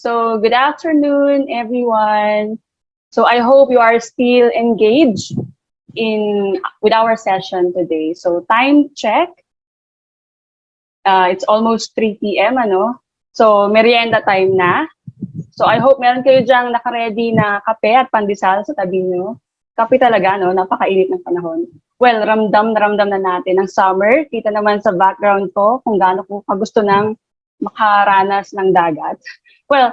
So good afternoon, everyone. So I hope you are still engaged with our session today. So time check. It's almost 3 p.m. ano? So merienda time na. So I hope meron kayo diyang naka-ready na kape at pandesal sa tabi nyo. Kape talaga, no? Napakainit ng panahon. Well, ramdam na natin ang summer. Kita naman sa background ko kung gaano ko kagusto ng makaranas ng dagat. Well,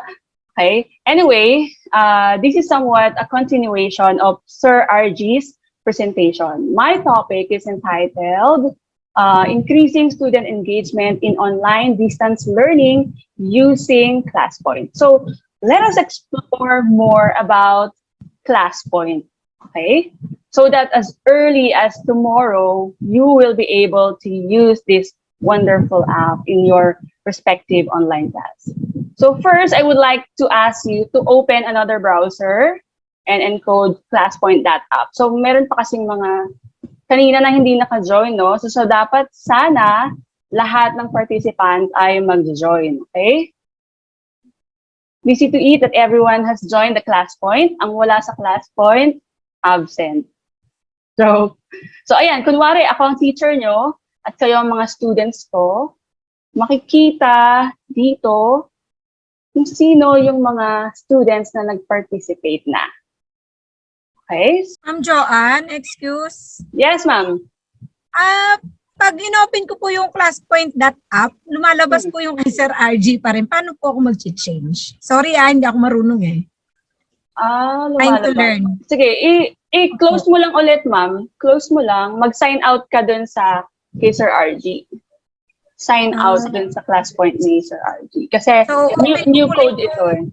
okay. Anyway, this is somewhat a continuation of Sir RG's presentation. My topic is entitled Increasing Student Engagement in Online Distance Learning Using Classpoint. So let us explore more about Classpoint, okay? So that as early as tomorrow, you will be able to use this wonderful app in your respective online class. So first, I would like to ask you to open another browser and encode Classpoint.app. So meron pa kasing mga kanina na hindi naka-join, no? So dapat sana lahat ng participants ay mag-join, okay? We see to it that everyone has joined the Classpoint. Ang wala sa Classpoint, absent. So ayan, kunwari ako ang teacher nyo at kayo ang mga students ko, makikita dito kung sino yung mga students na nag-participate na. Okay? Ma'am Joanne, excuse. Yes, ma'am. Pag inopen ko po yung Classpoint.app, lumalabas po yung Sir RG pa rin. Paano po ako mag-change? Sorry hindi ako marunong eh. Time to learn. Sige, i-close mo lang ulit, ma'am. Close mo lang. Mag-sign out ka dun sa kay Sir RG. Sign out dun sa Classpoint ni Sir RG. Kasi so, new code ito eh.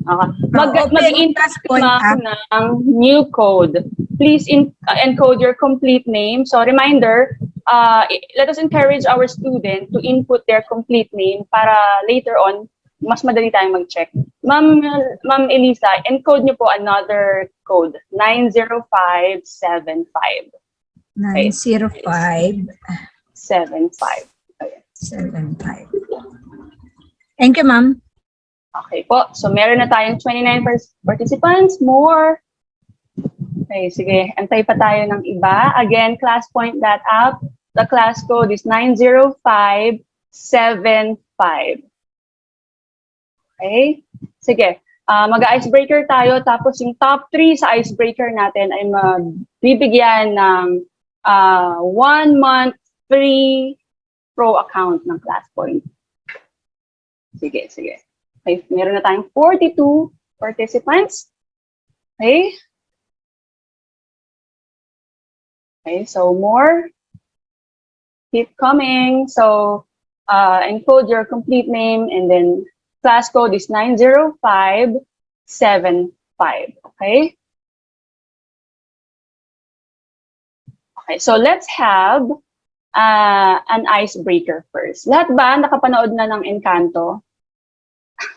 Mag-input ka ng new code. Please encode your complete name. So reminder, let us encourage our student to input their complete name para later on, mas madali tayong mag-check. Ma'am Elisa, encode niyo po another code, 90575. Okay. 90575. 75. Thank you, ma'am. Okay po. So meron na tayong 29 participants. More. Okay, sige. Antay pa tayo ng iba. Again, Classpoint.app. The class code is 90575. Okay? Sige. Mag-icebreaker tayo. Tapos yung top 3 sa icebreaker natin ay magbibigyan ng 1 month free pro account ng Classpoint. Sige. Okay, meron na tayong 42 participants. Okay? Okay, so more. Keep coming. So, encode your complete name and then class code is 90575. Okay? Okay, so let's have an icebreaker first. Lahat ba nakapanood na ng Encanto?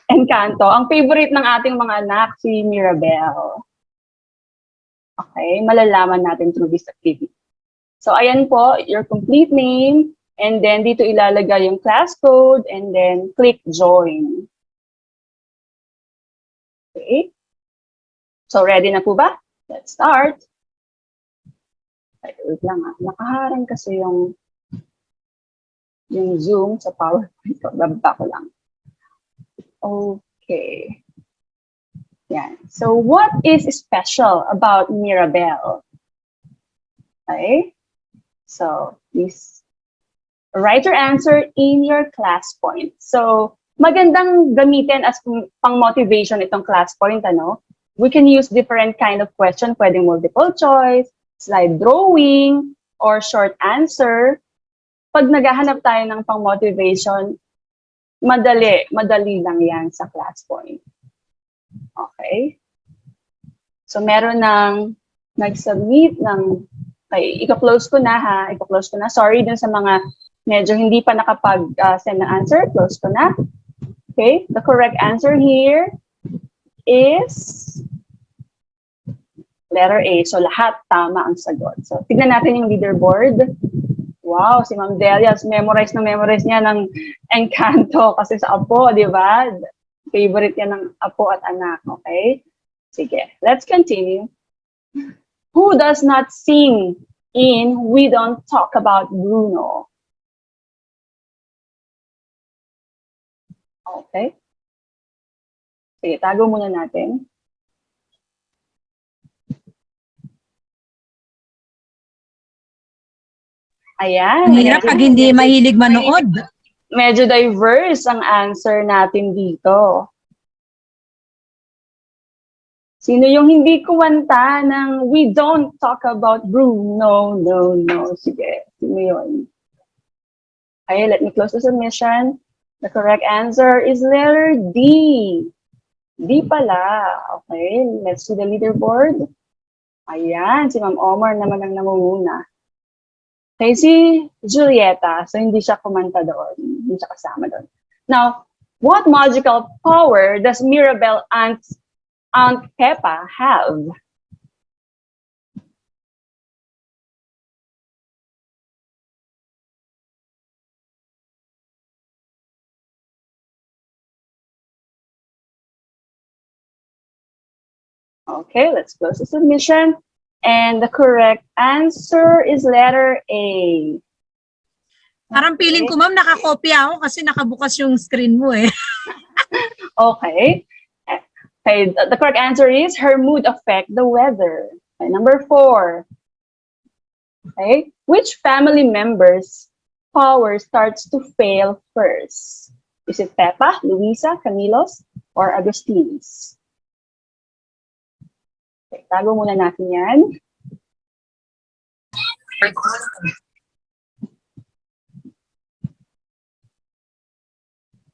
Encanto, ang favorite ng ating mga anak, si Mirabel. Okay, malalaman natin through this activity. So ayan po, your complete name, and then dito ilalagay yung class code, and then click join. Okay, so ready na po ba? Let's start. Wait lang nakaharang kasi yung Zoom sa PowerPoint ko. Bababa ko lang. Okay. Yan. So, what is special about Mirabel? Okay. So, please write your answer in your Classpoint. So, magandang gamitin as pang motivation itong Classpoint, ano? We can use different kind of question. Pwedeng multiple choice, slide drawing, or short answer. Pag naghahanap tayo ng pang-motivation, madali lang yan sa Classpoint. Okay? So, meron ng nag-submit ng, okay, i-close ko na ha, Sorry dun sa mga medyo hindi pa nakapag-send ng answer, close ko na. Okay, the correct answer here is letter A. So, lahat tama ang sagot. So, tignan natin yung leaderboard. Wow, si Ma'am Delia, memorize niya ng Encanto kasi sa Apo, di ba? Favorite yan ng apo at anak, okay? Sige, let's continue. Who does not sing in We Don't Talk About Bruno? Okay. Sige, tago muna natin. Ayan. Ang hirap pag hindi mahilig manood. Medyo diverse ang answer natin dito. Sino yung hindi kumanta ng We Don't Talk About Bruno? No. Sige, sino yun? Okay, let me close the submission. The correct answer is letter D. D pala. Okay, let's see the leaderboard. Ayan, si Ma'am Omar naman ang namumuna. Okay, si Julieta, so hindi siya kumanta doon. Hindi siya kasama doon. Now, what magical power does Mirabel Aunt Peppa have? Okay, let's close the submission. And the correct answer is letter A. Parang feeling ko, ma'am, nakakopya ako kasi nakabukas yung screen mo eh. Okay. Okay, the correct answer is her mood affect the weather. Okay, number 4. Okay, which family member's power starts to fail first? Is it Peppa, Luisa, Camilos, or Agustinus? Okay, tago muna natin yan.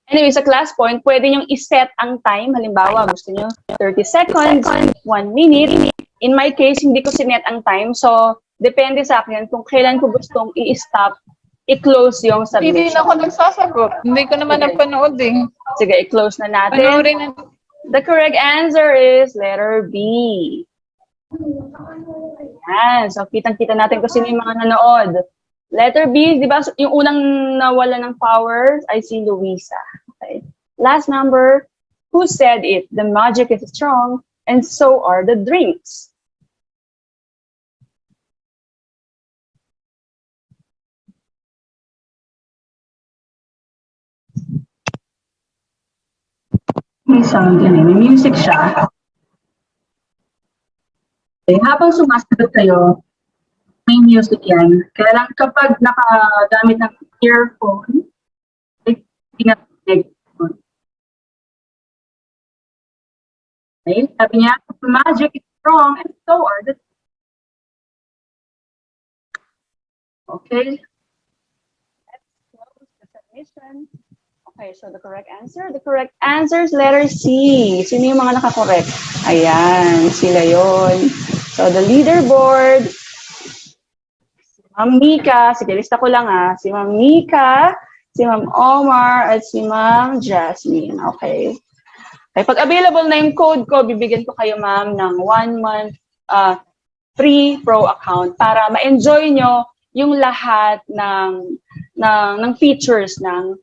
Anyway, sa Classpoint, pwede nyo iset ang time. Halimbawa, gusto nyo 30 seconds, 1 minute. In my case, hindi ko sinet ang time. So, depende sa akin kung kailan ko gustong i-stop, i-close yung submission. Hindi na ako nagsasagot. Hindi ko naman napanood eh. Sige, i-close na natin. Panoorin na. The correct answer is letter B. Ayan. So, kitang-kita natin kung sino yung mga nanood. Letter B, di ba, yung unang nawala ng power ay si Luisa. Okay. Last number, who said it? The magic is strong, and so are the drinks. May sound yan eh. May music siya. Okay, habang sumasagot kayo, may music yan. Kaya lang kapag nakagamit ng earphone, ay tinatawag. Okay, sabi niya, magic is strong and so are the... Okay. Let's close the submission. Okay, so the correct answer is letter C. Sino yung mga nakakorek? Ayan, sila yon. So the leaderboard, Ma'am Mika, sige, lista ko lang si Ma'am Mika, si Ma'am Omar, at si Ma'am Jasmine. Okay. Okay, pag available na yung code ko, bibigyan ko kayo, ma'am, ng 1 month free pro account para ma-enjoy nyo yung lahat ng features ng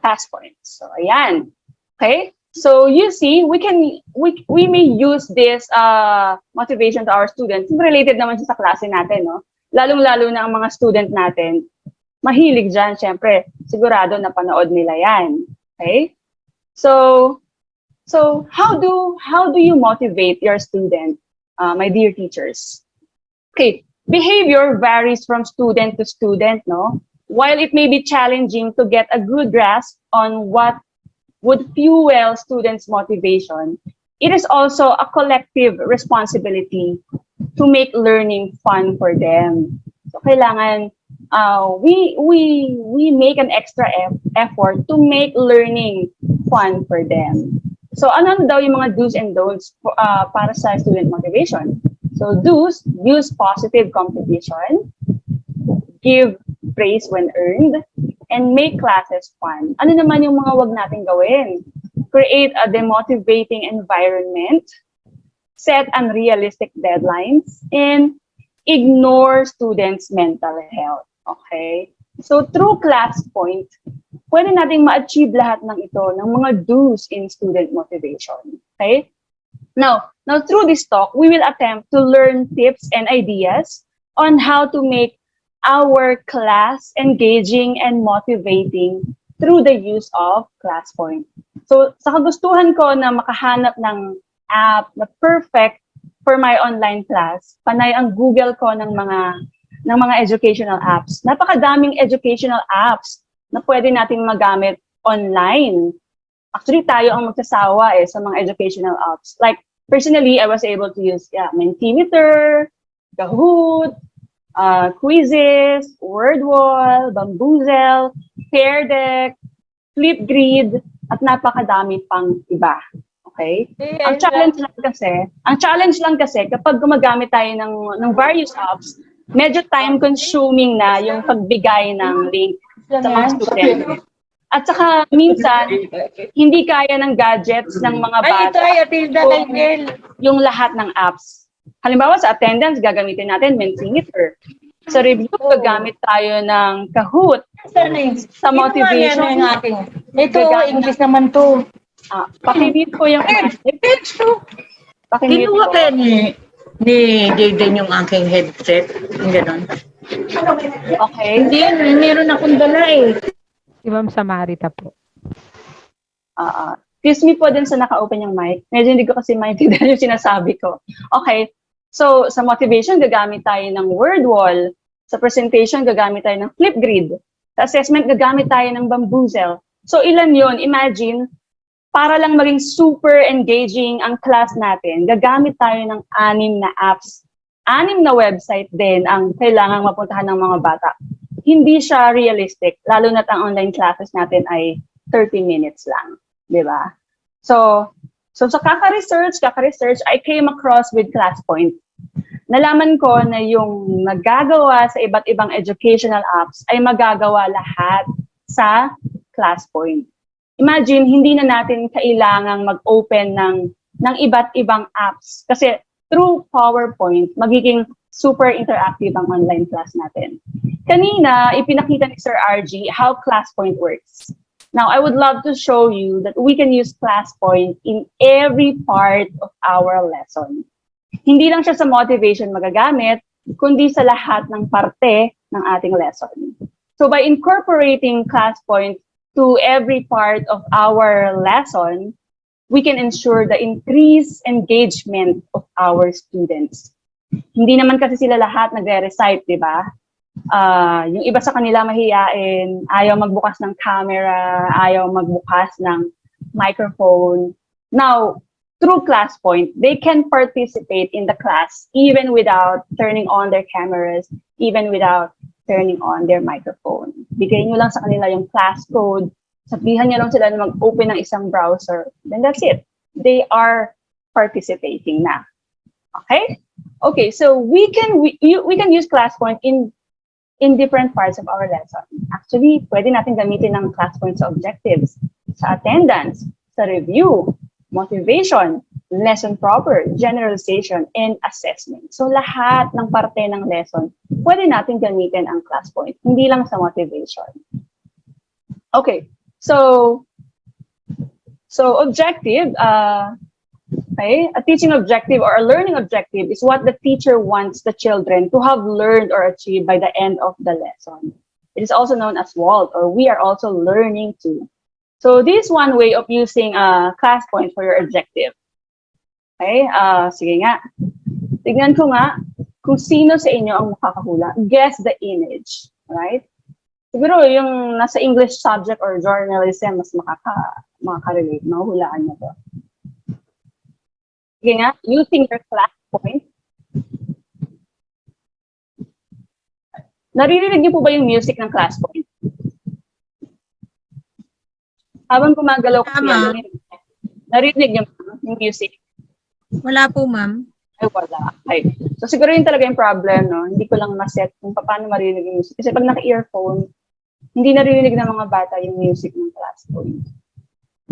Classpoint. So, ayan. Okay? So, you see, we may use this motivation to our students. Related naman siya sa klase natin, no? Lalong-lalo na ang mga student natin, mahilig dyan, syempre, sigurado na panood nila yan. Okay? So how do you motivate your student, my dear teachers? Okay, behavior varies from student to student, no? While it may be challenging to get a good grasp on what would fuel students' motivation, it is also a collective responsibility to make learning fun for them. So kailangan we make an extra effort to make learning fun for them. So ano daw yung mga do's and don'ts para sa student motivation? So do's, use positive competition, give praise when earned, and make classes fun. Ano naman yung mga wag natin gawin? Create a demotivating environment, set unrealistic deadlines, and ignore students' mental health. Okay? So through Classpoint, pwede nating ma-achieve lahat ng ito, ng mga do's in student motivation. Okay? Now through this talk, we will attempt to learn tips and ideas on how to make our class engaging and motivating through the use of Classpoint. So sa kagustuhan ko na makahanap ng app na perfect for my online class, panay ang Google ko ng mga educational apps. Napakadaming educational apps na pwede nating magamit online. Actually, tayo ang magsasawa sa mga educational apps. Like, personally, I was able to use Mentimeter, Kahoot, Quizzes, Wordwall, Bamboozle, Pear Deck, Flipgrid, at napakadami pang iba. Okay? Ang challenge lang kasi kapag gumagamit tayo ng various apps, medyo time consuming na yung pagbigay ng link sa mga student. At saka minsan hindi kaya ng gadgets ng mga bata yung lahat ng apps. Halimbawa sa attendance gagamitin natin Mentimeter. Sa review gagamit tayo ng Kahoot. Sa motivation ito English naman to. Pakimute ko yung Kinuha kaya ni Jaden yung aking headset. Yung gano'n. Okay. Hindi yun, meron akong dala Si Ma'am Samarita po. Excuse me po din sa naka-open yung mic. Medyo hindi ko kasi maintindihan yung sinasabi ko. Okay. So, sa motivation, gagamit tayo ng Wordwall. Sa presentation, gagamit tayo ng Flipgrid. Sa assessment, gagamit tayo ng Bamboozle. So, ilan yon? Imagine, para lang maging super engaging ang class natin, gagamit tayo ng 6 na apps. 6 na website din ang kailangang mapuntahan ng mga bata. Hindi siya realistic, lalo na't ang online classes natin ay 30 minutes lang. Di ba? So sa kaka-research, I came across with Classpoint. Nalaman ko na yung nagagawa sa iba't ibang educational apps ay magagawa lahat sa Classpoint. Imagine, hindi na natin kailangang mag-open ng iba't ibang apps. Kasi through PowerPoint, magiging super interactive ang online class natin. Kanina, ipinakita ni Sir RG how Classpoint works. Now, I would love to show you that we can use Classpoint in every part of our lesson. Hindi lang siya sa motivation magagamit, kundi sa lahat ng parte ng ating lesson. So by incorporating Classpoint to every part of our lesson, we can ensure the increased engagement of our students. Hindi naman kasi sila lahat nagre-recite, di ba? Yung iba sa kanila mahiyain, ayaw magbukas ng camera, ayaw magbukas ng microphone. Now, through Classpoint, they can participate in the class even without turning on their cameras, even without turning on their microphone. Bigay nyo lang sa kanila yung class code, sabihan nyo lang sila na mag-open ng isang browser, then that's it. They are participating na. Okay? Okay, so we can use Classpoint in different parts of our lesson. Actually, pwede natin gamitin ng Classpoint sa objectives, sa attendance, sa review, motivation, lesson proper, generalization, and assessment. So lahat ng parte ng lesson, pwede natin gamitin ang Classpoint, hindi lang sa motivation. Okay, so objective, okay, a teaching objective or a learning objective is what the teacher wants the children to have learned or achieved by the end of the lesson. It is also known as WALT, or we are also learning to. So this is one way of using Classpoint for your objective. Okay, sige nga. Tignan ko nga kung sino sa inyo ang makakahula. Guess the image, right? Siguro yung nasa English subject or journalism mas makaka-relate, mahuhulaan niyo to. Sige nga, using your Classpoint. Naririnig niyo po ba yung music ng Classpoint? Habang gumagalaw ko yan, narinig niyo yung music? Wala po, ma'am. Ay, wala. Okay. So, siguro yun talaga yung problem, no? Hindi ko lang maset kung paano marinig yung music. Kasi pag naka-earphone, hindi naririnig ng mga bata yung music ng Classpoint.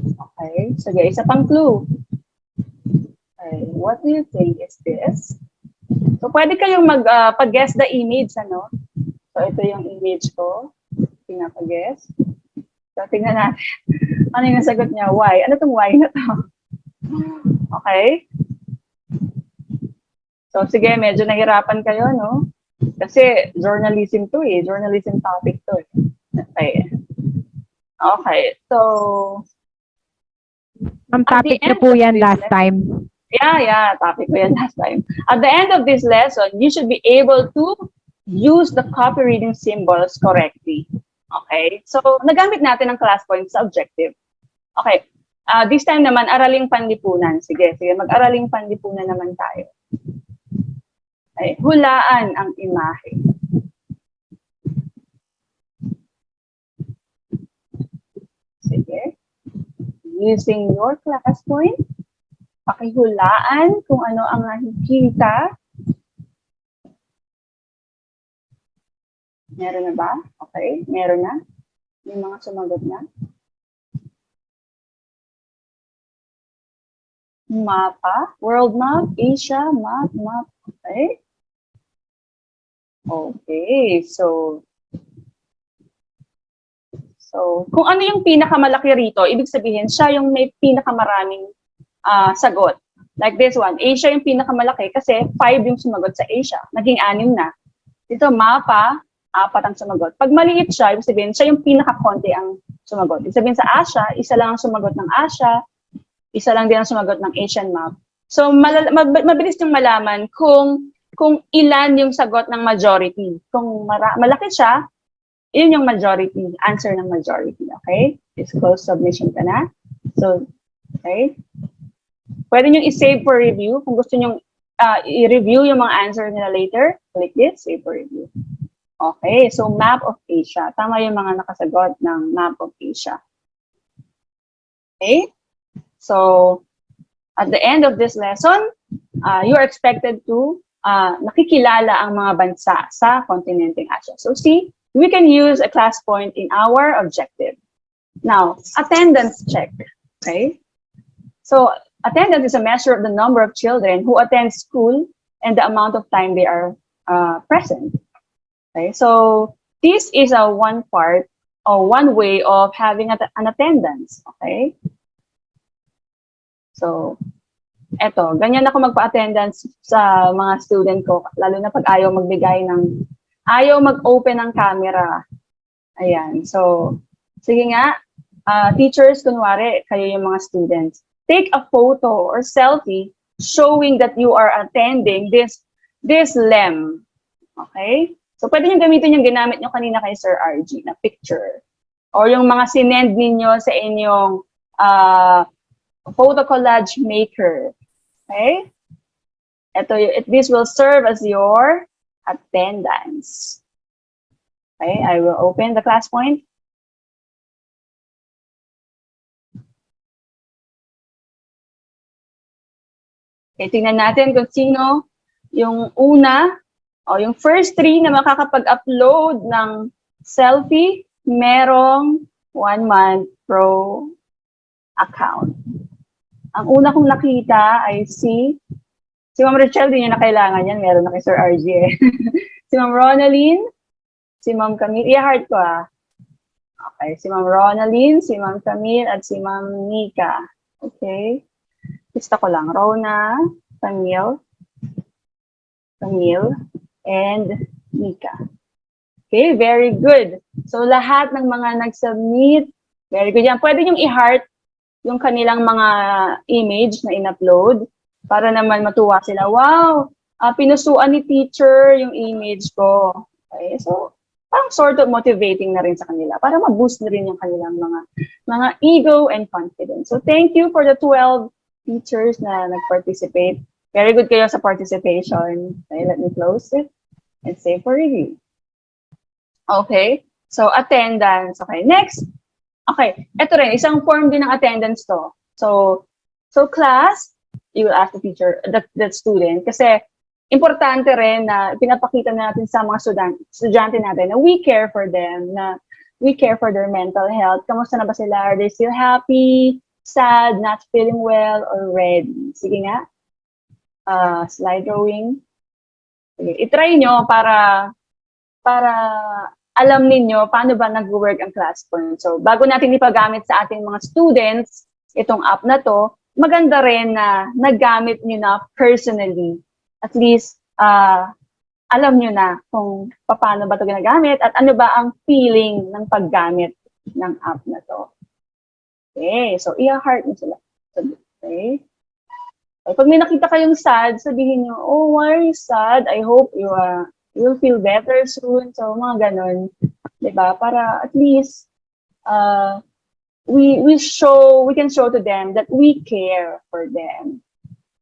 Okay. So, guys, isa pang clue. Okay. What do you think is this? So, pwede kayong pag-guess the image, ano? So, ito yung image ko. pinapag-guess. So, tingnan natin. Ano yung sagot niya? Why? Ano tong why na to? Okay. So, sige, medyo nahirapan kayo, no? Kasi journalism to eh. Journalism topic to eh. Okay. Okay. So, Ma'am, at the topic niyo end po of yan this last lesson- time. Yeah, topic ko yan last time. At the end of this lesson, you should be able to use the copy reading symbols correctly. Okay? So, nagamit natin ang Classpoint sa objective. Okay. This time naman, araling panlipunan. Sige, mag-araling panlipunan naman tayo. Okay. Hulaan ang imahe. Sige. Using your Classpoint, pakihulaan kung ano ang nakikita. Meron na ba? Okay, meron na. May mga sumagot na. Mapa, world map, Asia, map. Okay. Okay, so kung ano yung pinakamalaki rito, ibig sabihin siya yung may pinakamaraming sagot. Like this one, Asia yung pinakamalaki kasi 5 yung sumagot sa Asia. Naging 6 na. Dito, mapa, 4 ang sumagot. Pag maliit siya, ibig sabihin, siya yung pinakakonti ang sumagot. Ibig sabihin sa Asia, isa lang ang sumagot ng Asia, isa lang din ang sumagot ng Asian map. So, mabilis yung malaman kung ilan yung sagot ng majority. Kung malaki siya, yun yung majority, answer ng majority. Okay? Disclose submission ka na. So, okay. Pwede nyo i-save for review. Kung gusto nyo i-review yung mga answer nila later, click this, save for review. Okay, so map of Asia. Tama yung mga nakasagot ng map of Asia. Okay? So, at the end of this lesson, you are expected to nakikilala ang mga bansa sa kontinenteng Asia. So, see, we can use a class point in our objective. Now, attendance check. Okay? So, attendance is a measure of the number of children who attend school and the amount of time they are present. Okay, so this is one part or one way of having an attendance. Okay, so eto, ganyan ako magpa-attendance sa mga student ko, lalo na pag ayaw mag-open ng camera. Ayan, so sige nga, teachers, kunwari, kayo yung mga students, take a photo or selfie showing that you are attending this LEM. Okay? So, pwede nyo gamitin yung ginamit nyo kanina kay Sir RG na picture. Or yung mga sinend ninyo sa inyong photo collage maker. Okay? This will serve as your attendance. Okay? I will open the Classpoint. Okay, tingnan natin kung sino yung una o yung first 3 na makakapag-upload ng selfie, merong 1 month pro account. Ang una kong nakita ay si Ma'am Rachel, din yun na kailangan yan. Meron na kay Sir RG eh. Si Ma'am Ronaline, si Ma'am Camille. I-heart ko Okay, si Ma'am Ronaline, si Ma'am Camille, at si Ma'am Nika. Okay. Lista ko lang. Rona, Camille, and Nika. Okay, very good. So, lahat ng mga nag-submit, very good yan. Pwede nyo i-heart yung kanilang mga image na in-upload para naman matuwa sila. Wow, pinusuan ni teacher yung image ko. Okay, so, parang sort of motivating na rin sa kanila para ma-boost na rin yung kanilang mga ego and confidence. So, thank you for the 12 teachers na nag-participate. Very good kayo sa participation. Okay, let me close it and save for review. Okay, so attendance. Okay, next. Okay, ito rin, isang form din ng attendance to. So class, you will ask the teacher, the student, kasi importante rin na pinapakita natin sa mga estudyante natin na we care for them, na we care for their mental health. Kamusta na ba sila? Are they still happy, sad, not feeling well, or ready? Sige nga. Slide drawing. Sige, itry nyo para alam ninyo paano ba nag-work ang Classpoint. So, bago natin ipagamit sa ating mga students itong app na to, maganda rin na nagamit nyo na personally. At least, alam nyo na kung paano ba ito ginagamit at ano ba ang feeling ng paggamit ng app na to. Okay, so i-heart nyo sila. Okay. So, pag may nakita kayong sad, sabihin nyo, oh, why are you sad? I hope you'll feel better soon. So, mga ganon. Diba? Para at least, we can show to them that we care for them.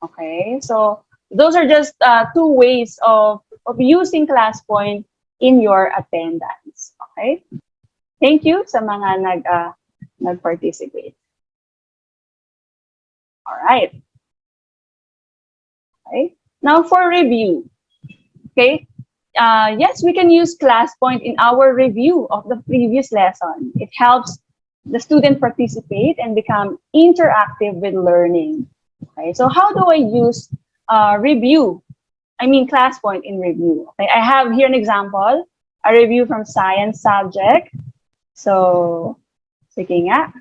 Okay? So, those are just 2 ways of using Classpoint in your attendance. Okay? Thank you sa mga nag-participate. All right. Okay. Now for review. Okay. Yes, we can use Classpoint in our review of the previous lesson. It helps the student participate and become interactive with learning. Okay. So how do I use review? I mean Classpoint in review. Okay. I have here an example, a review from science subject. So, sige nga.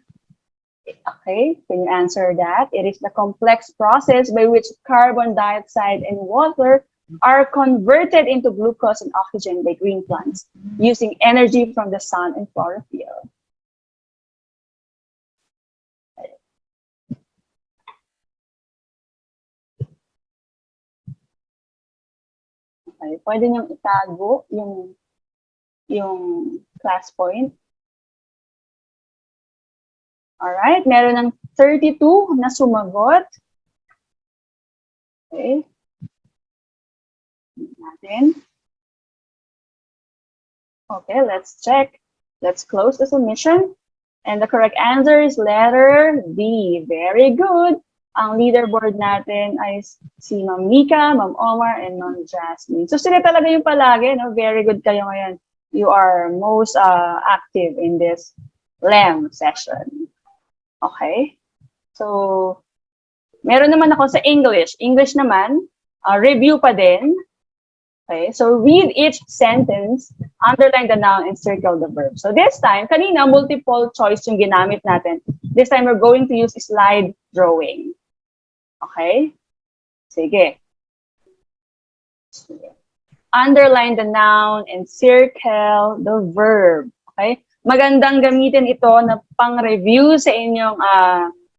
Okay, can you answer that? It is the complex process by which carbon dioxide and water are converted into glucose and oxygen by green plants using energy from the sun and chlorophyll. Okay, pwede niyong itago yung Classpoint. Alright, meron ng 32 na sumagot. Okay. Natin. Okay, let's check. Let's close the submission. And the correct answer is letter D. Very good. Ang leaderboard natin ay si Ma'am Mika, Ma'am Omar, and Ma'am Jasmine. So sila talaga yung palagi, no? Very good kayo ngayon. You are most active in this LEM session. Okay? So, meron naman ako sa English. English naman, review pa din. Okay? So, read each sentence, underline the noun, and circle the verb. So, this time, kanina, multiple choice yung ginamit natin. This time, we're going to use slide drawing. Okay? Sige. Underline the noun and circle the verb. Okay? Magandang gamitin ito na pang-review sa inyong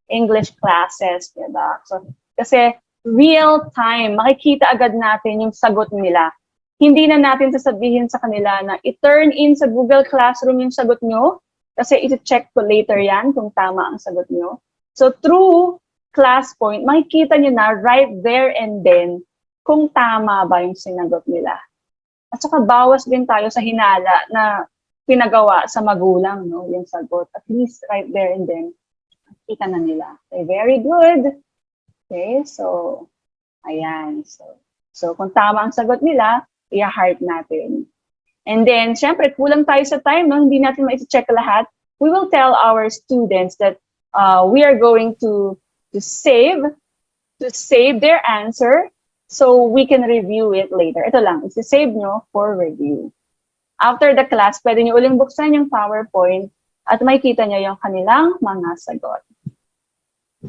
English classes, diba? So, kasi real time, makikita agad natin yung sagot nila. Hindi na natin sasabihin sa kanila na i-turn in sa Google Classroom yung sagot nyo, kasi iti-check ko later yan kung tama ang sagot nyo. So, through Classpoint, makikita nyo na right there and then kung tama ba yung sinagot nila. At saka bawas din tayo sa hinala na pinagawa sa magulang, no, yung sagot. At least right there and then, kita na nila. Okay, very good. Okay, so, ayan. So kung tama ang sagot nila, i-heart natin. And then, syempre, kulang tayo sa time, no? Hindi natin ma-check lahat. We will tell our students that we are going to save their answer so we can review it later. Ito lang, isi-save nyo for review. After the class, pwede nyo uling buksan yung PowerPoint at makikita nyo yung kanilang mga sagot.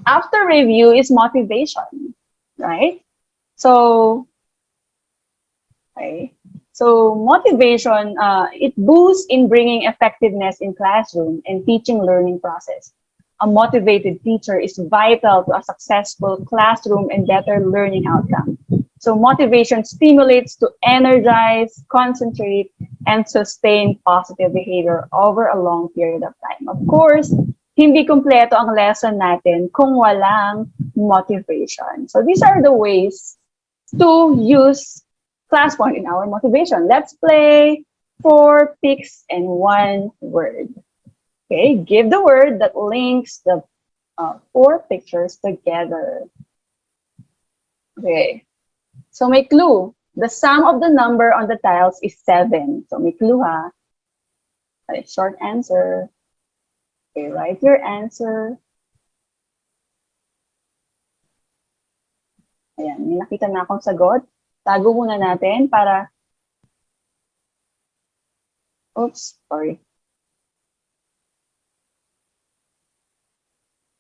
After review is motivation, right? So, okay. So, motivation, it boosts in bringing effectiveness in classroom and teaching learning process. A motivated teacher is vital to a successful classroom and better learning outcome. So motivation stimulates to energize, concentrate, and sustain positive behavior over a long period of time. Of course, hindi kumpleto ang lesson natin kung walang motivation. So these are the ways to use Classpoint in our motivation. Let's play 4 pics and 1 word. Okay, give the word that links the 4 pictures together. Okay. So may clue. The sum of the number on the tiles is 7. So may clue ha. Okay, short answer. Okay, write your answer. Ayan, may nakita na akong sagot. Tago muna natin para Oops, sorry.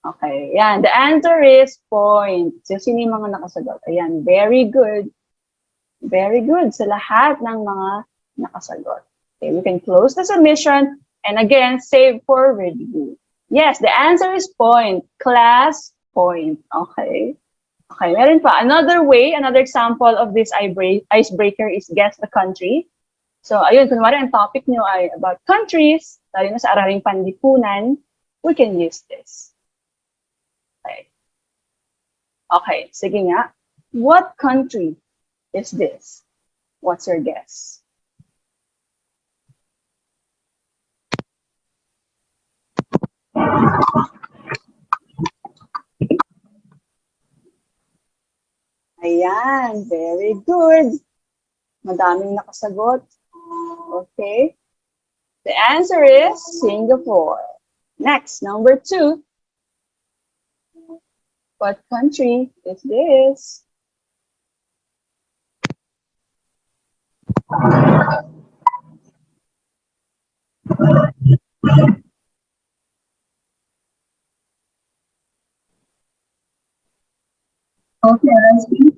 Okay, yan. The answer is point. So, sino yung mga nakasagot? Ayan, very good. Very good sa lahat ng mga nakasagot. Okay, we can close the submission and again, save for review. Yes, the answer is point. Class point. Okay. Okay, meron pa. Another way, another example of this icebreaker is guess the country. So, ayun, kunwari ang topic nyo ay about countries, lalo na sa Araling Panlipunan, we can use this. Okay. Okay, sige nga. What country is this? What's your guess? Ayan, very good. Madaming nakasagot. Okay. The answer is Singapore. Next, number 2. What country is this? Okay, let's see.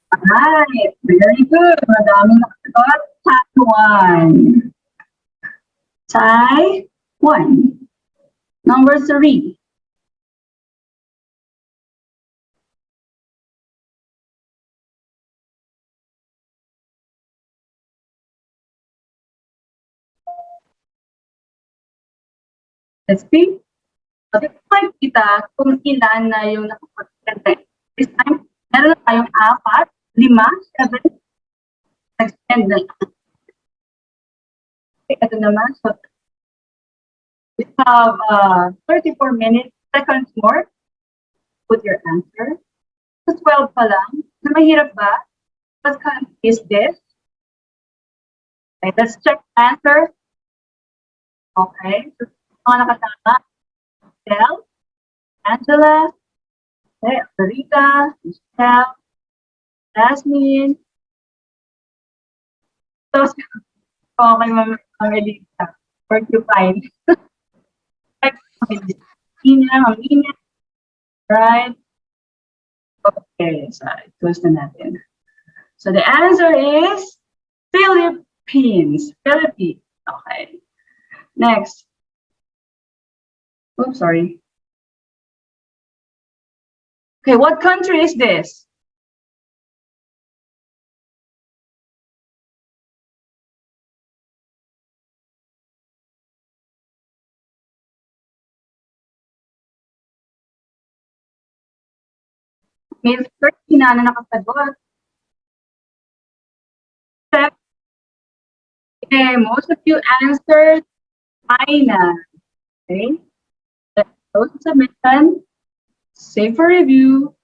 Alright, very good. Madaming nakasagot. Taiwan. Taiwan. Number 3. Let's see. Okay, kita kung ilan na yung nakapag-send. This time, meron na tayong 4, 5, 7, nag-send na. Okay, ito naman. So, we have 34 minutes, seconds more. Put your answer. So, 12 pa lang. Na mahirap ba? What country is this? Okay, let's check the answer. Okay, so, mga nakasama. Michelle, Angela, okay, Rita, Michelle, Jasmine. So, okay, Ma'am Melissa, porcupine. Ma'am Ina, right? Okay, so close na natin. So the answer is Philippines. Philippines. Okay. Next. Oops, sorry. Okay, what country is this? May 13 na nakasagot. Okay, most of you answered China. Okay. Let's close the submission. Save for review.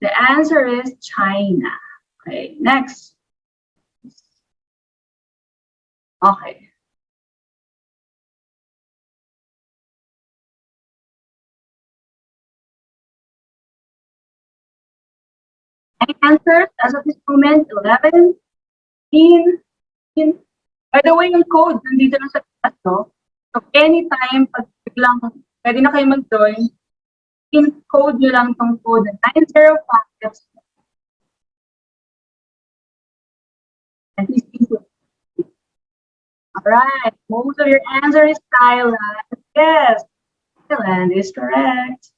The answer is China. Okay, next. Okay. Any answers as of this moment? 11, 15. By the way, yung code, nandito na sa class, no? So, anytime, pag biglang pwede na kayo mag-join, in-code nyo lang tong code na 905. And please include. Alright, most of your answer is Thailand. Yes, Thailand is correct.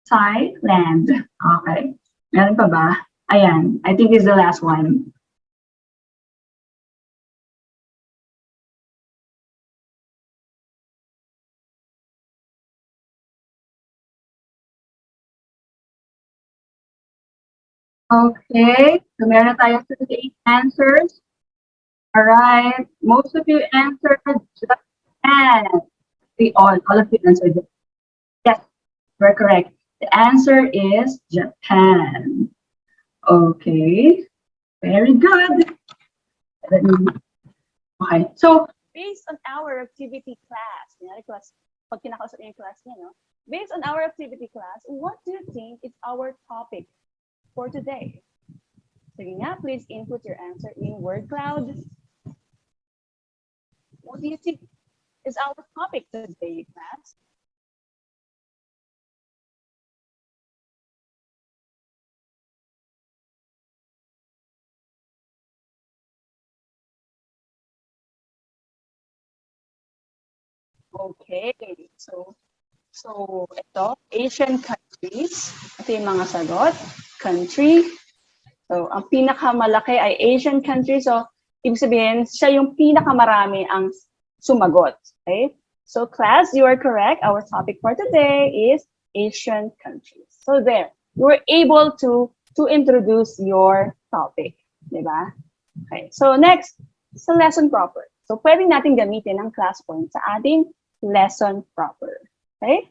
Thailand. Okay. Meron pa ba? Ayan. I think it's the last one. Okay. So meron na tayong 38 answers. Alright. Most of you answered Japan. All of you answered Japan. Yes, we're correct. The answer is Japan. Okay, very good. Okay, so based on our activity class, pag kinakausap niyo yung class niya, no? Based on our activity class, what do you think is our topic for today? Sige nga, please input your answer in word cloud. What do you think is our topic today, class? Okay, so ito, Asian countries. Ito yung mga sagot. Country. So, ang pinakamalaki ay Asian country. So, ibig sabihin, siya yung pinakamarami ang sumagot. Okay? So, class, you are correct. Our topic for today is Asian countries. So, there. You were able to introduce your topic. Diba? Okay. So, next, sa lesson proper. So, pwede natin gamitin ang Classpoint sa ating lesson proper. Okay?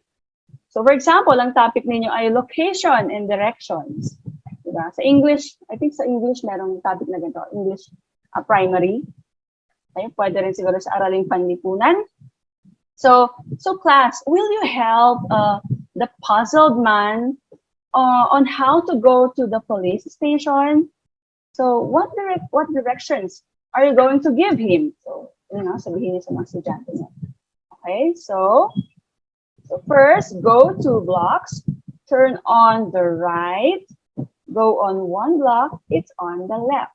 So, for example, ang topic ninyo ay location and directions. Diba? Sa English, I think sa English, merong topic na ganito. English primary. Okay? Pwede rin siguro sa araling panlipunan. So class, will you help the puzzled man on how to go to the police station? So, what directions are you going to give him? So, sabihin niyo sa mga estudyante niyo. Okay, so first, go 2 blocks, turn on the right, go on 1 block, it's on the left.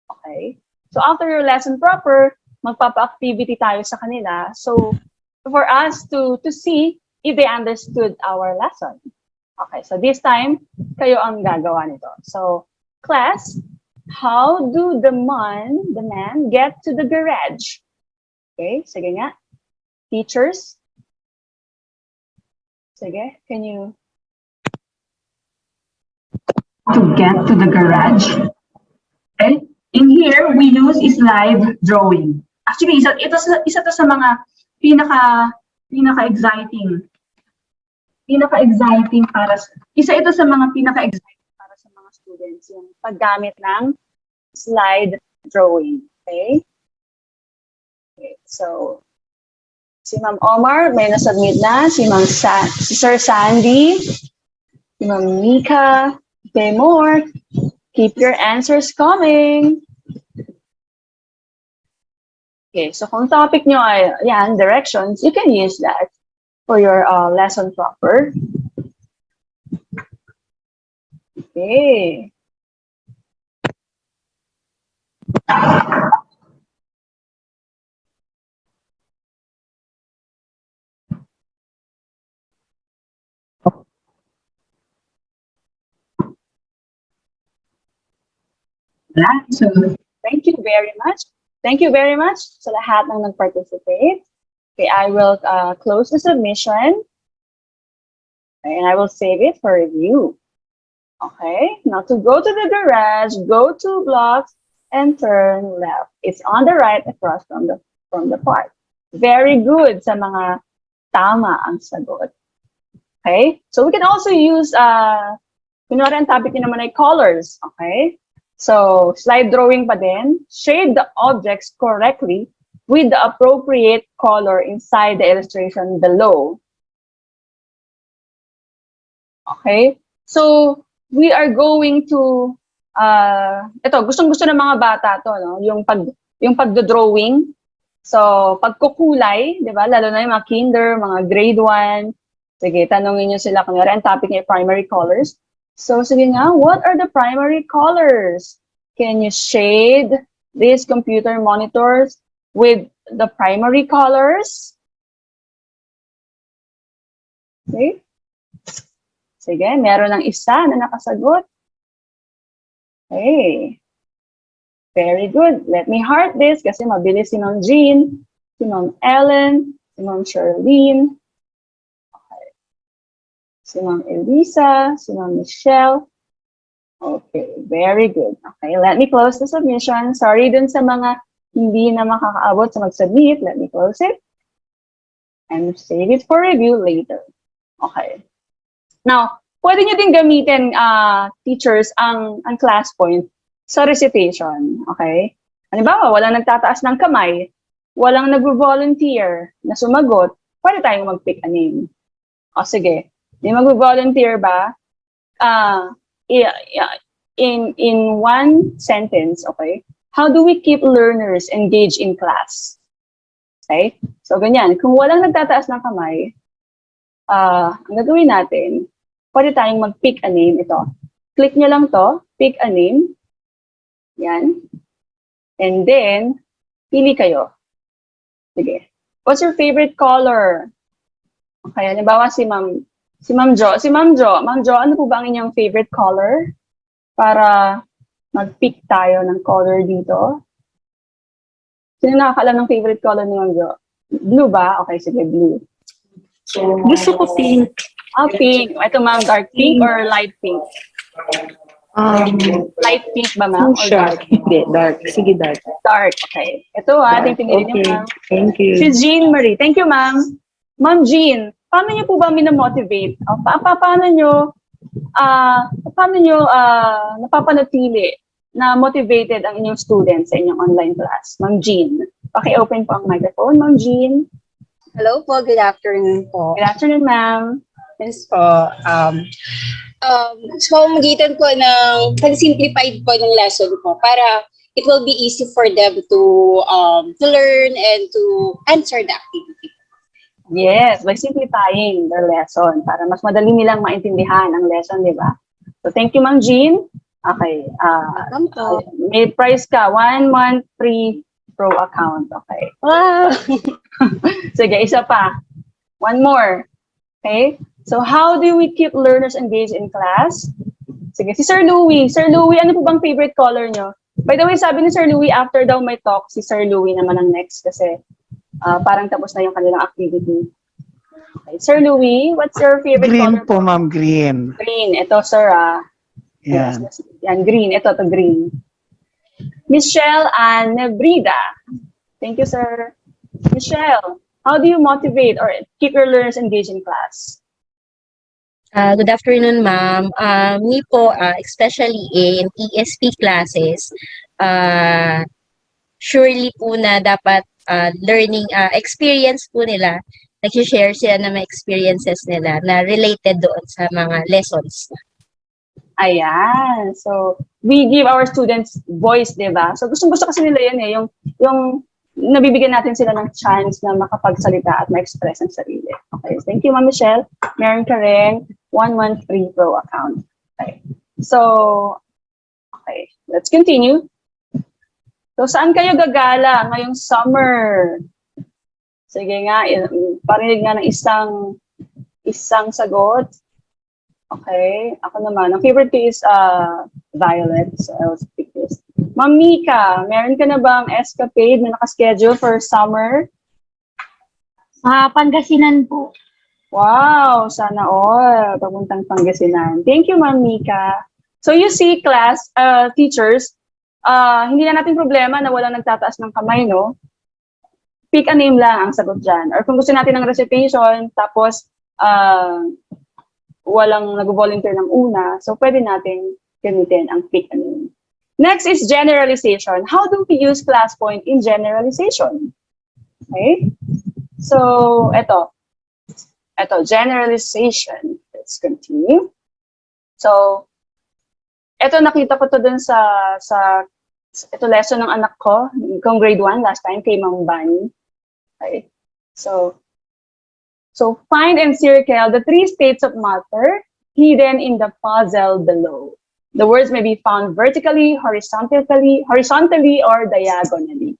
Okay, so after your lesson proper, magpapa-activity tayo sa kanila. So, for us to see if they understood our lesson. Okay, so this time, kayo ang gagawa nito. So, class, how do the man get to the garage? Okay, sige nga. Teachers? Sige, can you to get to the garage? Okay, in here, we use slide drawing. Actually, isa to sa mga pinaka-exciting ito sa mga pinaka-exciting para sa mga students, yung paggamit ng slide drawing. Okay? Okay, so si Ma'am Omar may nasubmit na, si Sir Sandy, si Ma'am Mika, okay, more. Keep your answers coming. Okay, so kung topic nyo ay yan, directions, you can use that for your lesson proper. Okay. So, thank you very much. Thank you very much sa lahat ng nag-participate. Okay, I will close the submission. Okay, and I will save it for review. Okay, now to go to the garage, go 2 blocks and turn left. It's on the right across from the park. Very good sa mga tama ang sagot. Okay, so we can also use, kunwari ang topic niya naman ay colors. Okay, so slide drawing pa din. Shade the objects correctly with the appropriate color inside the illustration below. Okay, so we are going to, ito, gustong-gusto ng mga bata to, no? Yung pagdo-drawing. So, pagkukulay, di ba? Lalo na yung mga kinder, mga grade 1. Sige, tanongin nyo sila kung ang topic niya primary colors. So, sige nga, what are the primary colors? Can you shade these computer monitors with the primary colors? Okay. Sige, meron ng isa na nakasagot. Okay. Very good. Let me heart this kasi mabilis si Ma'am Jean, si Ma'am Ellen, si Ma'am Charlene, okay, si Ma'am Elisa, si Ma'am Michelle. Okay, very good. Okay, let me close the submission. Sorry dun sa mga hindi na makakaabot sa mag-submit. Let me close it and save it for review later. Okay. Now, pwede nyo din gamitin, teachers, ang Classpoint sa recitation, okay? Halimbawa, walang nagtataas ng kamay, walang nag-volunteer na sumagot, pwede tayong mag-pick a name. O sige, di mag-volunteer ba? in one sentence, okay, how do we keep learners engaged in class? Okay? So, ganyan. Kung walang nagtataas ng kamay, ang gagawin natin, pwede tayong mag-pick a name. Ito. Click nyo lang to, pick a name. Yan. And then, pili kayo. Sige. What's your favorite color? Okay, halimbawa si Ma'am Jo. Ma'am Jo, ano po ba ang inyong favorite color? Para mag-pick tayo ng color dito. Sino nakakaalam ng favorite color ni Ma'am Jo? Blue ba? Okay, sige, blue. Gusto ko pink. Pink. Ito ma'am, dark pink or light pink? Light pink ba ma'am? Or dark? Hindi, dark. Sige, dark. Dark, okay. Ito tingnan niyo ma'am. Thank you. Si Jean Marie. Thank you ma'am. Ma'am Jean, paano niyo po ba minamotivate? Paano niyo napapanatili na motivated ang inyong students sa inyong online class? Ma'am Jean, paki-open po ang microphone. Ma'am Jean. Hello po, good afternoon po. Good afternoon, ma'am. Yes po. So, magitan po ng pag-simplified po ng lesson po para it will be easy for them to learn and to answer the activity. Yes, by simplifying the lesson para mas madali nilang maintindihan ang lesson, di ba? So, thank you, Ma'am Jean. Okay. Welcome po. May prize ka, 1 month free pro account. Okay. Wow! Sige, isa pa. One more. Okay? So, how do we keep learners engaged in class? Sige, si Sir Louie. Sir Louie, ano po bang favorite color nyo? By the way, sabi ni Sir Louie, after daw may talk, si Sir Louie naman ang next kasi parang tapos na yung kanilang activity. Okay. Sir Louie, what's your favorite Green color? po, ma'am, green. Green. Ito, sir, Yan. Yes, yan, green. Ito, green. Michelle Anne Brida. Thank you, sir. Michelle, how do you motivate or keep your learners engaged in class? Good afternoon, ma'am. Me po, especially in ESP classes, surely po na dapat learning experience po nila, nag-share sila ng mga experiences nila na related doon sa mga lessons. Ayan. So, we give our students voice, di ba? So, gustong-gusto kasi nila yan yung nabibigyan natin sila ng chance na makapagsalita at ma-express ang sarili. Okay. Thank you, Ma'am Michelle. Meron ka rin 1 month free pro account. Okay. So, okay. Let's continue. So, saan kayo gagala ngayong summer? Sige nga, parinig nga ng isang sagot. Okay. Ako naman. Ang favorite ko is Violet. So, I will pick this. Ma'am Mika, meron ka na bang escapade na nakaschedule for summer? Pangasinan po. Wow, sana all. Papuntang Pangasinan. Thank you, Ma'am Mika. So you see, class, teachers, hindi na natin problema na walang nagtataas ng kamay, no? Pick a name lang ang sagot dyan. Or kung gusto natin ng recitation, tapos walang nag-volunteer ng una, so pwede natin gamitin ang pick a name. Next is generalization. How do we use Classpoint in generalization? Okay? So, ito, generalization. Let's continue. So, ito nakita ko to dun sa ito lesson ng anak ko, kung grade 1 last time kay Ma'am Bunny. Okay? So find and circle the 3 states of matter hidden in the puzzle below. The words may be found vertically, horizontally, or diagonally.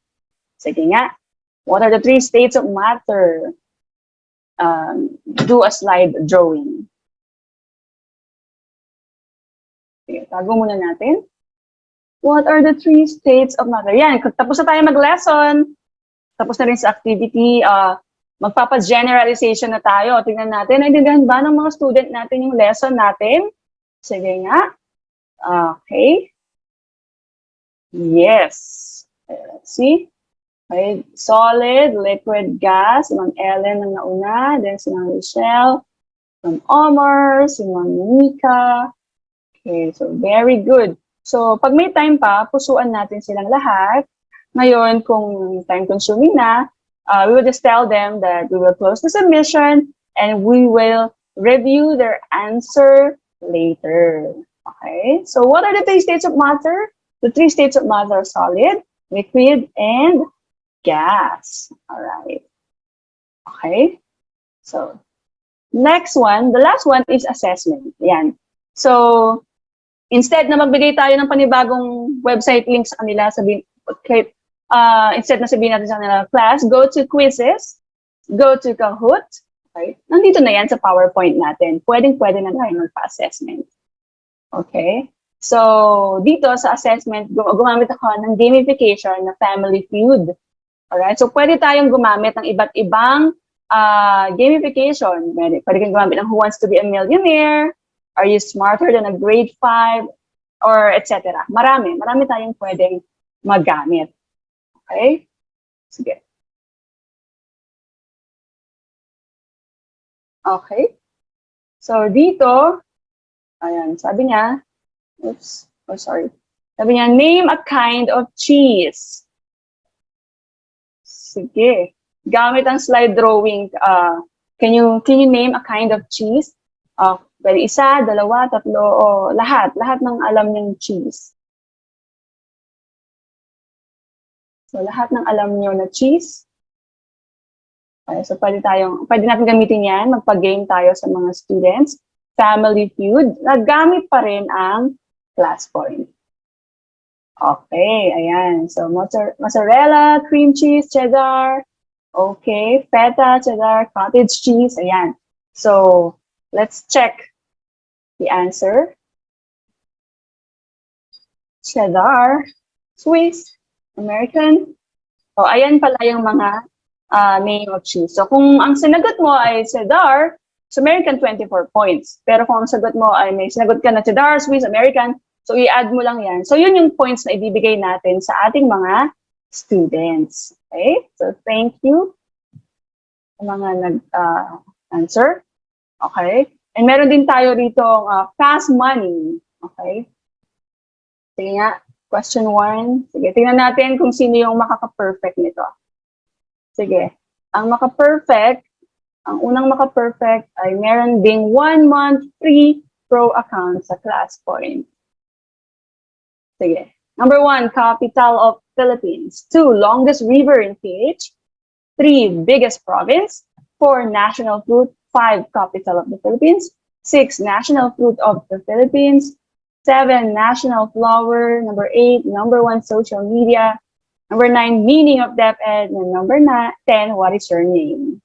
Sige nga. What are the 3 states of matter? Do a slide drawing. Sige, tago muna natin. What are the 3 states of matter? Yan, tapos na tayo mag-lesson. Tapos na rin sa activity. Magpapa-generalization na tayo. Tingnan natin, naintindihan ba ng mga student natin yung lesson natin? Sige nga. Okay. Yes. Let's see. Okay. Solid, liquid, gas. Si Ma'am Ellen ang nauna. Then si Ma'am Michelle. Ma'am Omar. Si Ma'am Mika. Okay. So, very good. So, pag may time pa, pusuan natin silang lahat. Ngayon, kung time-consuming na, we will just tell them that we will close the submission and we will review their answer later. Okay, so what are the three states of matter? The three states of matter are solid, liquid, and gas. All right. Okay, so next one, the last one is assessment. Yan. So, instead na magbigay tayo ng panibagong website link sa kanila, sabihin, okay, instead na sabihin natin sa kanila, class, go to quizzes, go to Kahoot, okay? Nandito na yan sa PowerPoint natin. Pwedeng-pwede na tayo magpa-assessment. Okay? So, dito sa assessment, gumamit ako ng gamification na Family Feud. Alright? So, pwede tayong gumamit ng iba't ibang gamification. Pwede kang gumamit ng Who Wants to be a Millionaire, Are you smarter than a grade 5, or etc. Marami tayong pwedeng magamit. Okay? Sige. Okay. So, dito, ayan, sabi niya, oops, oh sorry. Sabi niya, name a kind of cheese. Sige. Gamit ang slide drawing, can you name a kind of cheese? Pwede isa, dalawa, tatlo, o lahat ng alam niyong cheese. So, lahat ng alam niyo na cheese. Okay, so, pwede natin gamitin yan, magpa-game tayo sa mga students. Family Feud, nagamit pa rin ang Classpoint. Okay, ayan. So, mozzarella, cream cheese, cheddar. Okay, feta, cheddar, cottage cheese. Ayan. So, let's check the answer. Cheddar, Swiss, American. So, ayan pala yung mga name of cheese. So, kung ang sinagot mo ay cheddar, so American, 24 points. Pero kung ang sagot mo ay may sinagot ka na cheddar, Swiss, American, so i-add mo lang yan. So, yun yung points na ibibigay natin sa ating mga students. Okay? So, thank you sa mga nag-answer. Okay? And meron din tayo rito fast money. Okay? Sige nga. Question 1. Sige, tingnan natin kung sino yung makaka-perfect nito. Sige. Ang unang maka-perfect ay meron ding 1 month free pro account sa Classpoint. Sige. Number 1, capital of Philippines. 2, longest river in PH. 3, biggest province. 4, national fruit. 5, capital of the Philippines. 6, national fruit of the Philippines. 7, national flower. Number 8, number 1, social media. Number 9, meaning of DepEd. And number 10, what is your name?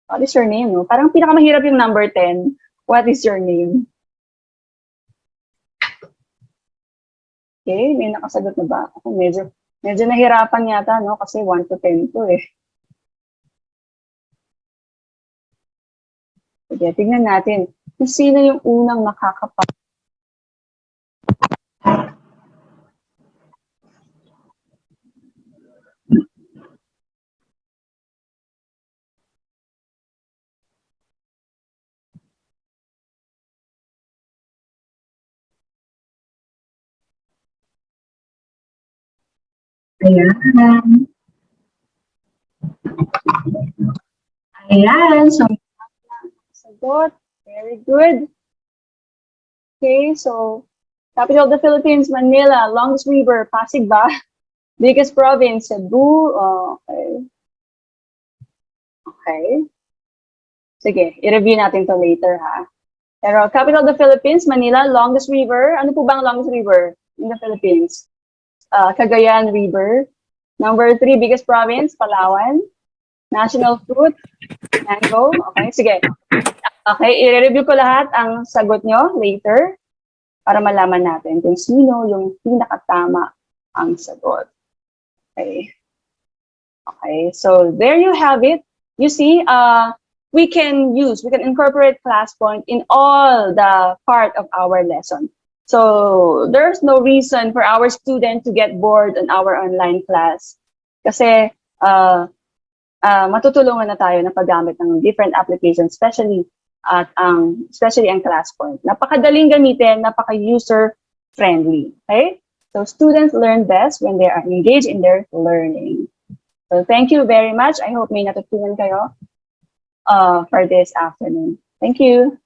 What is your name? No? Parang pinakamahirap yung number 10. What is your name? Okay, may nakasagot na ba? Ako medyo nahirapan yata, no? Kasi 1 to 10 to eh. Sige, tingnan natin kung sino yung unang makakapag. Ayan. Ayan. So, sagot. Very good. Okay, so, capital of the Philippines, Manila. Longest river, Pasig ba? Biggest province, Cebu. Okay. Okay. Sige, i-review natin to later, ha? Pero, capital of the Philippines, Manila. Longest river. Ano po ba ang longest river in the Philippines? Cagayan River. Number 3, biggest province, Palawan. National fruit, mango. Okay, sige. Okay, i-review ko lahat ang sagot nyo later para malaman natin kung sino yung pinakatama ang sagot. Okay. Okay, so there you have it. You see, we can incorporate Classpoint in all the part of our lesson. So there's no reason for our student to get bored on our online class. Kasi matutulungan na tayo na paggamit ng different applications, especially ang Classpoint. Napakadaling gamitin, napaka-user friendly. Okay? So students learn best when they are engaged in their learning. So thank you very much. I hope may natutunan kayo for this afternoon. Thank you.